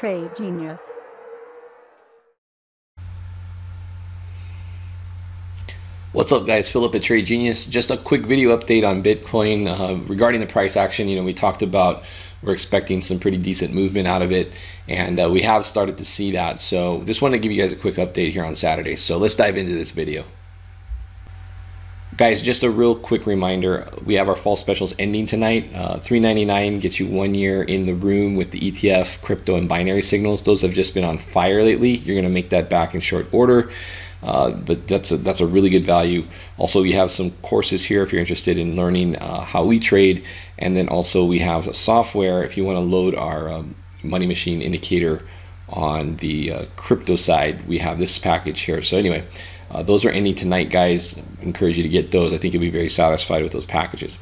Trade Genius. What's up, guys? Philip at Trade Genius. Just a quick video update on Bitcoin regarding the price action. We talked about we're expecting some pretty decent movement out of it, and we have started to see that. So just wanted to give you guys a quick update here on Saturday. So let's dive into this video. Guys, just a real quick reminder, we have our fall specials ending tonight. $3.99 gets you 1 year in the room with the ETF, crypto, and binary signals. Those have just been on fire lately. You're going to make that back in short order. But that's a really good value. Also, we have some courses here if you're interested in learning how we trade, and then also we have software if you want to load our money machine indicator on the crypto side. We have this package here. So anyway, those are ending tonight, guys. I encourage you to get those. I think you'll be very satisfied with those packages.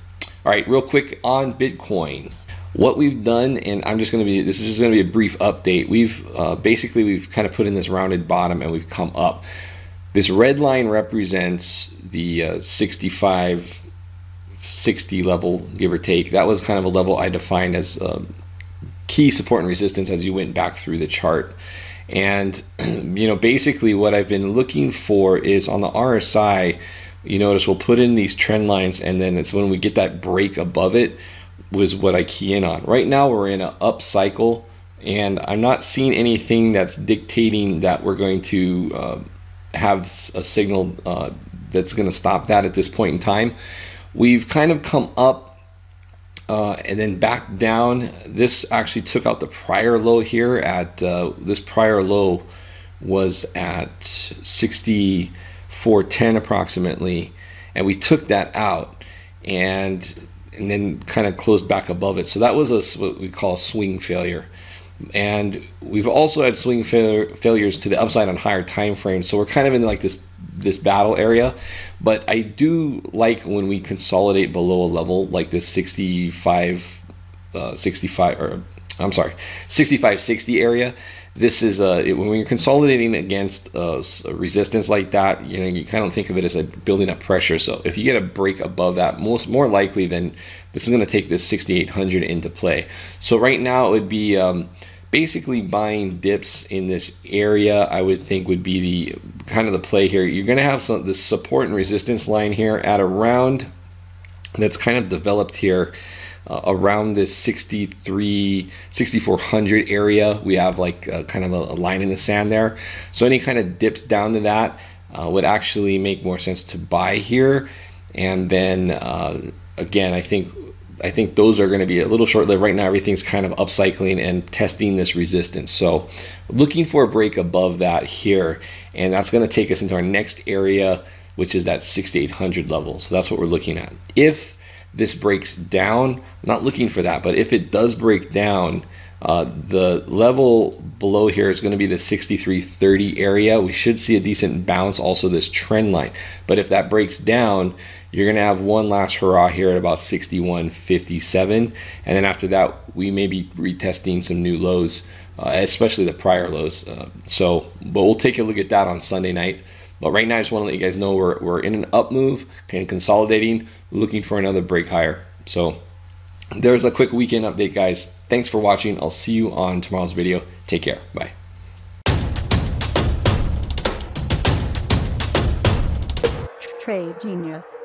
All right, real quick on Bitcoin. What we've done, and this is just going to be a brief update. We've kind of put in this rounded bottom and we've come up. This red line represents the 65, 60 level, give or take. That was kind of a level I defined as key support and resistance as you went back through the chart. And basically what I've been looking for is on the RSI, you notice we'll put in these trend lines, and then it's when we get that break above it was what I key in on. Right now we're in an up cycle, and I'm not seeing anything that's dictating that we're going to have a signal that's going to stop that at this point in time. We've kind of come up and then back down. This actually took out the prior low here at this prior low was at 64.10 approximately, and we took that out and then kind of closed back above it. So that was what we call a swing failure. And we've also had swing failures to the upside on higher time frames, so we're kind of in like this battle area. But I do like when we consolidate below a level like this 65-60 area. This is when you're consolidating against a resistance like that, you kind of think of it as building up pressure. So if you get a break above that, more likely then this is going to take this 6800 into play. So right now it would be basically buying dips in this area. I would think would be the kind of the play here. You're going to have this support and resistance line here at around, that's kind of developed here around this 6400 area. We have like kind of a line in the sand there. So any kind of dips down to that would actually make more sense to buy here. And then again, I think those are going to be a little short-lived. Right now everything's kind of upcycling and testing this resistance, so looking for a break above that here, and that's going to take us into our next area, which is that 6800 level. So that's what we're looking at. If this breaks down, I'm not looking for that, but if it does break down, the level below here is going to be the 6330 area. We should see a decent bounce, also this trend line. But if that breaks down, you're going to have one last hurrah here at about 61.57, and then after that we may be retesting some new lows, especially the prior lows. But we'll take a look at that on Sunday night. But right now I just want to let you guys know we're in an up move, kind of consolidating, looking for another break higher. So there's a quick weekend update, guys. Thanks for watching. I'll see you on tomorrow's video. Take care. Bye. Trade Genius.